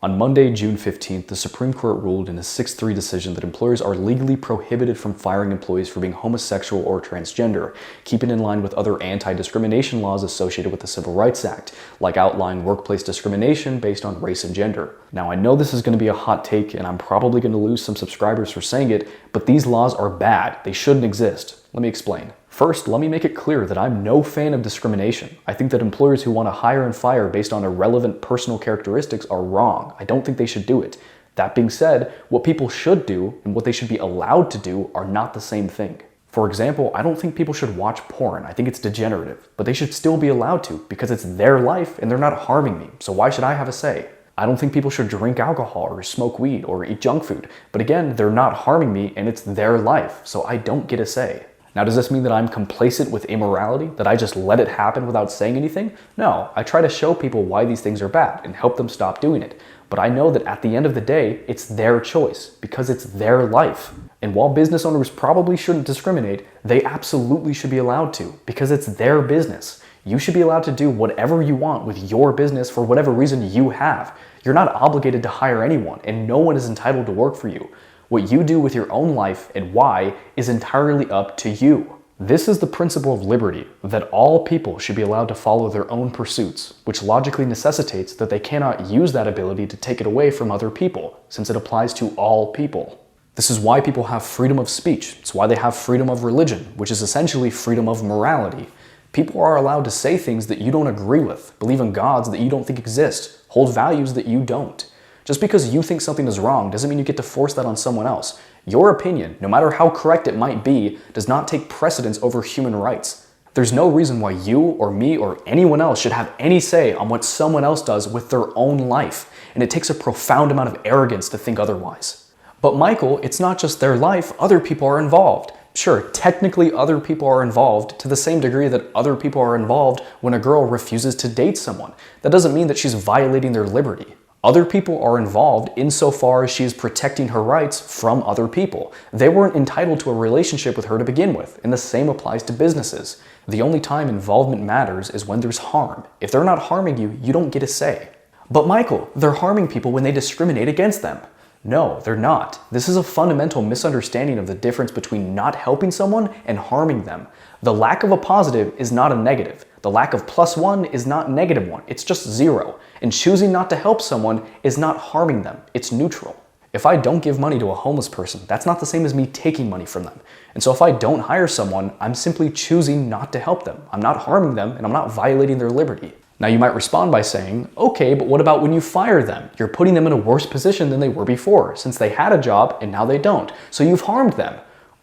On Monday, June 15th, the Supreme Court ruled in a 6-3 decision that employers are legally prohibited from firing employees for being homosexual or transgender, keeping in line with other anti-discrimination laws associated with the Civil Rights Act, like outlawing workplace discrimination based on race and gender. Now, I know this is going to be a hot take, and I'm probably going to lose some subscribers for saying it, but these laws are bad. They shouldn't exist. Let me explain. First, let me make it clear that I'm no fan of discrimination. I think that employers who want to hire and fire based on irrelevant personal characteristics are wrong. I don't think they should do it. That being said, what people should do and what they should be allowed to do are not the same thing. For example, I don't think people should watch porn. I think it's degenerative, but they should still be allowed to because it's their life and they're not harming me. So why should I have a say? I don't think people should drink alcohol or smoke weed or eat junk food, but again, they're not harming me and it's their life, so I don't get a say. Now, does this mean that I'm complacent with immorality, that I just let it happen without saying anything? No, I try to show people why these things are bad and help them stop doing it. But I know that at the end of the day, it's their choice because it's their life. And while business owners probably shouldn't discriminate, they absolutely should be allowed to because it's their business. You should be allowed to do whatever you want with your business for whatever reason you have. You're not obligated to hire anyone, and no one is entitled to work for you. What you do with your own life and why is entirely up to you. This is the principle of liberty, that all people should be allowed to follow their own pursuits, which logically necessitates that they cannot use that ability to take it away from other people, since it applies to all people. This is why people have freedom of speech. It's why they have freedom of religion, which is essentially freedom of morality. People are allowed to say things that you don't agree with, believe in gods that you don't think exist, hold values that you don't. Just because you think something is wrong doesn't mean you get to force that on someone else. Your opinion, no matter how correct it might be, does not take precedence over human rights. There's no reason why you or me or anyone else should have any say on what someone else does with their own life, and it takes a profound amount of arrogance to think otherwise. But Michael, it's not just their life, other people are involved. Sure, technically other people are involved to the same degree that other people are involved when a girl refuses to date someone. That doesn't mean that she's violating their liberty. Other people are involved insofar as she is protecting her rights from other people. They weren't entitled to a relationship with her to begin with, and the same applies to businesses. The only time involvement matters is when there's harm. If they're not harming you, you don't get a say. But Michael, they're harming people when they discriminate against them. No, they're not. This is a fundamental misunderstanding of the difference between not helping someone and harming them. The lack of a positive is not a negative. The lack of +1 is not -1. It's just 0. And choosing not to help someone is not harming them. It's neutral. If I don't give money to a homeless person, that's not the same as me taking money from them. And so if I don't hire someone, I'm simply choosing not to help them. I'm not harming them and I'm not violating their liberty. Now you might respond by saying, okay, but what about when you fire them? You're putting them in a worse position than they were before, since they had a job and now they don't. So you've harmed them.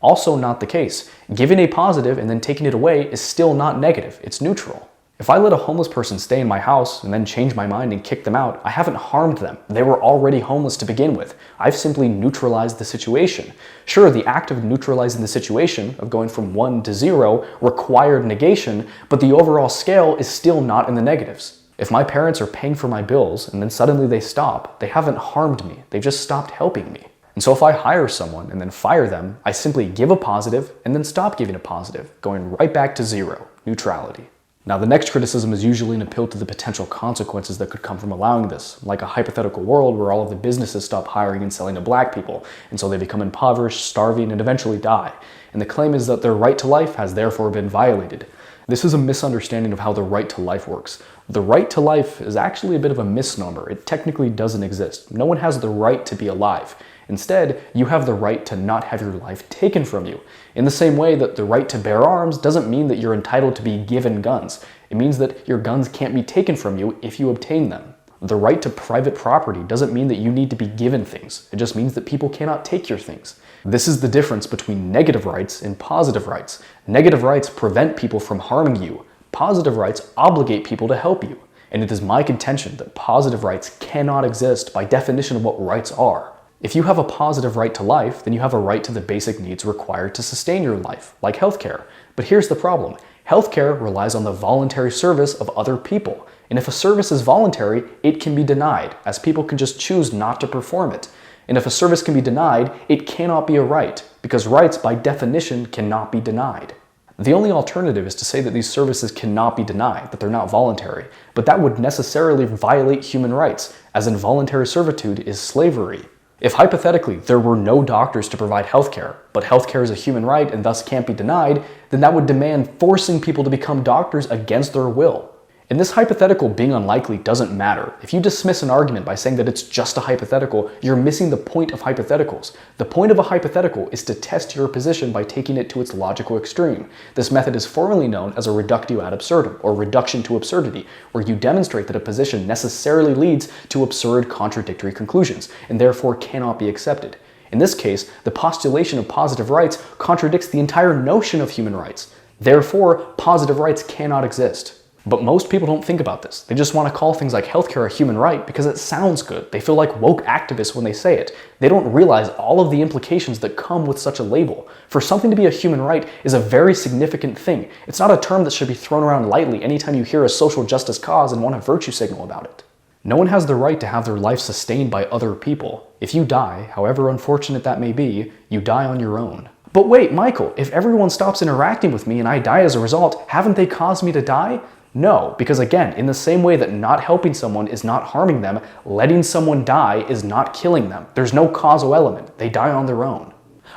Also not the case. Giving a positive and then taking it away is still not negative. It's neutral. If I let a homeless person stay in my house and then change my mind and kick them out, I haven't harmed them. They were already homeless to begin with. I've simply neutralized the situation. Sure, the act of neutralizing the situation, of going from 1 to 0, required negation, but the overall scale is still not in the negatives. If my parents are paying for my bills and then suddenly they stop, they haven't harmed me. They've just stopped helping me. And so if I hire someone and then fire them, I simply give a positive and then stop giving a positive, going right back to 0, neutrality. Now, the next criticism is usually an appeal to the potential consequences that could come from allowing this, like a hypothetical world where all of the businesses stop hiring and selling to black people, and so they become impoverished, starving, and eventually die. And the claim is that their right to life has therefore been violated. This is a misunderstanding of how the right to life works. The right to life is actually a bit of a misnomer. It technically doesn't exist. No one has the right to be alive. Instead, you have the right to not have your life taken from you. In the same way that the right to bear arms doesn't mean that you're entitled to be given guns. It means that your guns can't be taken from you if you obtain them. The right to private property doesn't mean that you need to be given things. It just means that people cannot take your things. This is the difference between negative rights and positive rights. Negative rights prevent people from harming you. Positive rights obligate people to help you. And it is my contention that positive rights cannot exist by definition of what rights are. If you have a positive right to life, then you have a right to the basic needs required to sustain your life, like healthcare. But here's the problem. Healthcare relies on the voluntary service of other people. And if a service is voluntary, it can be denied, as people can just choose not to perform it. And if a service can be denied, it cannot be a right, because rights by definition cannot be denied. The only alternative is to say that these services cannot be denied, that they're not voluntary, but that would necessarily violate human rights, as involuntary servitude is slavery. If hypothetically there were no doctors to provide healthcare, but healthcare is a human right and thus can't be denied, then that would demand forcing people to become doctors against their will. And this hypothetical being unlikely doesn't matter. If you dismiss an argument by saying that it's just a hypothetical, you're missing the point of hypotheticals. The point of a hypothetical is to test your position by taking it to its logical extreme. This method is formally known as a reductio ad absurdum, or reduction to absurdity, where you demonstrate that a position necessarily leads to absurd contradictory conclusions, and therefore cannot be accepted. In this case, the postulation of positive rights contradicts the entire notion of human rights. Therefore, positive rights cannot exist. But most people don't think about this. They just want to call things like healthcare a human right because it sounds good. They feel like woke activists when they say it. They don't realize all of the implications that come with such a label. For something to be a human right is a very significant thing. It's not a term that should be thrown around lightly anytime you hear a social justice cause and want to virtue signal about it. No one has the right to have their life sustained by other people. If you die, however unfortunate that may be, you die on your own. But wait, Michael, if everyone stops interacting with me and I die as a result, haven't they caused me to die? No, because again, in the same way that not helping someone is not harming them, letting someone die is not killing them. There's no causal element. They die on their own.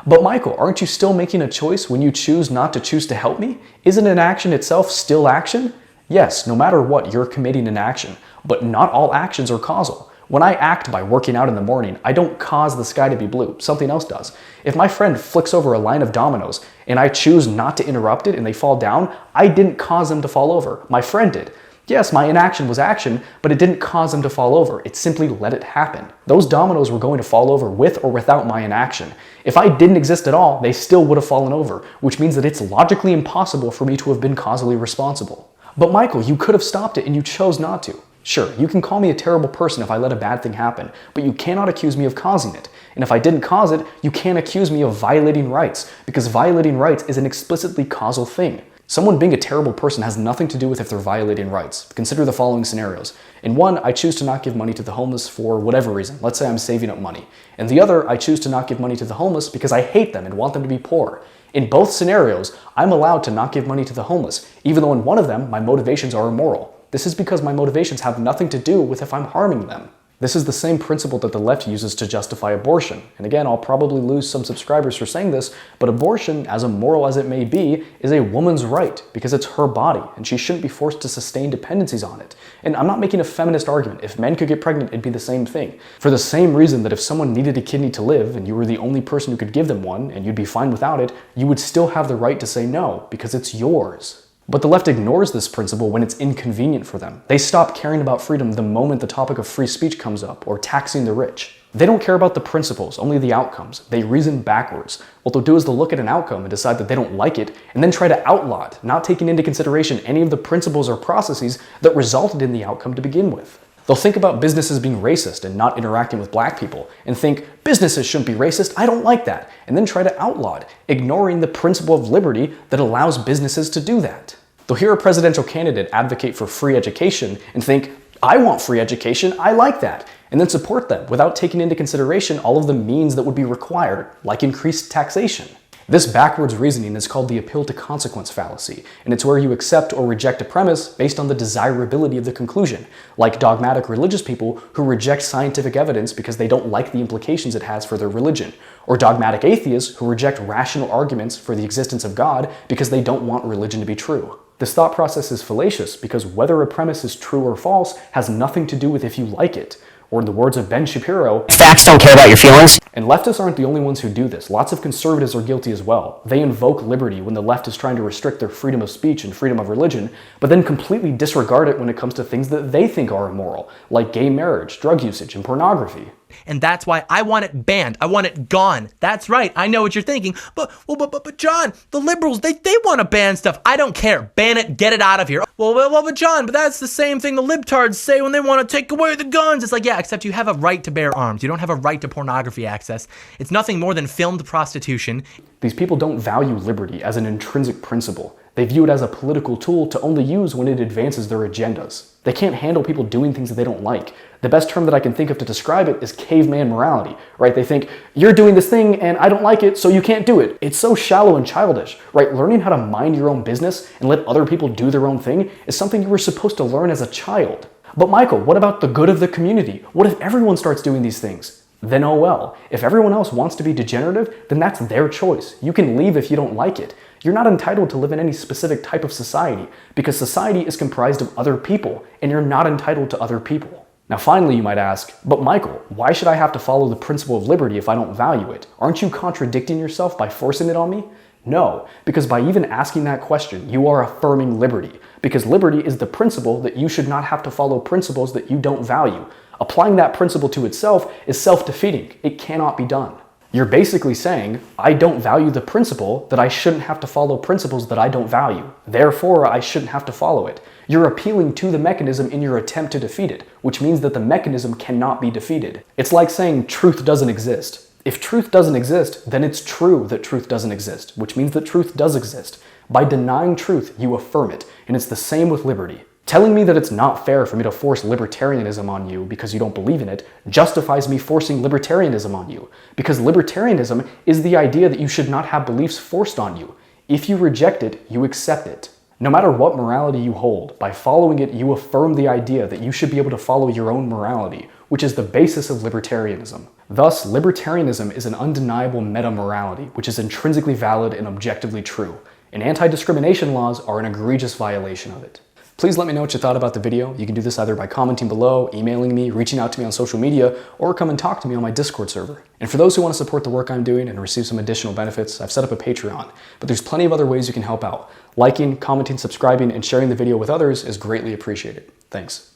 But Michael, aren't you still making a choice when you choose not to choose to help me? Isn't an action itself still action? Yes, no matter what, you're committing an action, but not all actions are causal. When I act by working out in the morning, I don't cause the sky to be blue. Something else does. If my friend flicks over a line of dominoes and I choose not to interrupt it and they fall down, I didn't cause them to fall over. My friend did. Yes, my inaction was action, but it didn't cause them to fall over. It simply let it happen. Those dominoes were going to fall over with or without my inaction. If I didn't exist at all, they still would have fallen over, which means that it's logically impossible for me to have been causally responsible. But Michael, you could have stopped it and you chose not to. Sure, you can call me a terrible person if I let a bad thing happen, but you cannot accuse me of causing it. And if I didn't cause it, you can't accuse me of violating rights, because violating rights is an explicitly causal thing. Someone being a terrible person has nothing to do with if they're violating rights. Consider the following scenarios. In one, I choose to not give money to the homeless for whatever reason. Let's say I'm saving up money. In the other, I choose to not give money to the homeless because I hate them and want them to be poor. In both scenarios, I'm allowed to not give money to the homeless, even though in one of them, my motivations are immoral. This is because my motivations have nothing to do with if I'm harming them. This is the same principle that the left uses to justify abortion. And again, I'll probably lose some subscribers for saying this, but abortion, as immoral as it may be, is a woman's right because it's her body and she shouldn't be forced to sustain dependencies on it. And I'm not making a feminist argument. If men could get pregnant, it'd be the same thing. For the same reason that if someone needed a kidney to live and you were the only person who could give them one and you'd be fine without it, you would still have the right to say no because it's yours. But the left ignores this principle when it's inconvenient for them. They stop caring about freedom the moment the topic of free speech comes up, or taxing the rich. They don't care about the principles, only the outcomes. They reason backwards. What they'll do is they'll look at an outcome and decide that they don't like it, and then try to outlaw it, not taking into consideration any of the principles or processes that resulted in the outcome to begin with. They'll think about businesses being racist and not interacting with black people, and think, businesses shouldn't be racist, I don't like that, and then try to outlaw it, ignoring the principle of liberty that allows businesses to do that. They'll hear a presidential candidate advocate for free education and think, I want free education, I like that, and then support them without taking into consideration all of the means that would be required, like increased taxation. This backwards reasoning is called the appeal to consequence fallacy, and it's where you accept or reject a premise based on the desirability of the conclusion, like dogmatic religious people who reject scientific evidence because they don't like the implications it has for their religion, or dogmatic atheists who reject rational arguments for the existence of God because they don't want religion to be true. This thought process is fallacious because whether a premise is true or false has nothing to do with if you like it. Or in the words of Ben Shapiro, facts don't care about your feelings. And leftists aren't the only ones who do this. Lots of conservatives are guilty as well. They invoke liberty when the left is trying to restrict their freedom of speech and freedom of religion, but then completely disregard it when it comes to things that they think are immoral, like gay marriage, drug usage, and pornography. And that's why I want it banned. I want it gone. That's right. I know what you're thinking. But John, the liberals, they want to ban stuff. I don't care. Ban it. Get it out of here. But John, but that's the same thing the libtards say when they want to take away the guns. It's like, yeah, except you have a right to bear arms. You don't have a right to pornography access. It's nothing more than filmed prostitution. These people don't value liberty as an intrinsic principle. They view it as a political tool to only use when it advances their agendas. They can't handle people doing things that they don't like. The best term that I can think of to describe it is caveman morality, right? They think, you're doing this thing and I don't like it, so you can't do it. It's so shallow and childish, right? Learning how to mind your own business and let other people do their own thing is something you were supposed to learn as a child. But Michael, what about the good of the community? What if everyone starts doing these things? Then oh well. If everyone else wants to be degenerative, then that's their choice. You can leave if you don't like it. You're not entitled to live in any specific type of society because society is comprised of other people and you're not entitled to other people. Now finally you might ask, but Michael, why should I have to follow the principle of liberty if I don't value it? Aren't you contradicting yourself by forcing it on me? No, because by even asking that question, you are affirming liberty. Because liberty is the principle that you should not have to follow principles that you don't value. Applying that principle to itself is self-defeating. It cannot be done. You're basically saying, I don't value the principle that I shouldn't have to follow principles that I don't value. Therefore, I shouldn't have to follow it. You're appealing to the mechanism in your attempt to defeat it, which means that the mechanism cannot be defeated. It's like saying truth doesn't exist. If truth doesn't exist, then it's true that truth doesn't exist, which means that truth does exist. By denying truth, you affirm it, and it's the same with liberty. Telling me that it's not fair for me to force libertarianism on you because you don't believe in it justifies me forcing libertarianism on you, because libertarianism is the idea that you should not have beliefs forced on you. If you reject it, you accept it. No matter what morality you hold, by following it, you affirm the idea that you should be able to follow your own morality, which is the basis of libertarianism. Thus, libertarianism is an undeniable meta-morality, which is intrinsically valid and objectively true, and anti-discrimination laws are an egregious violation of it. Please let me know what you thought about the video. You can do this either by commenting below, emailing me, reaching out to me on social media, or come and talk to me on my Discord server. And for those who want to support the work I'm doing and receive some additional benefits, I've set up a Patreon, but there's plenty of other ways you can help out. Liking, commenting, subscribing, and sharing the video with others is greatly appreciated. Thanks.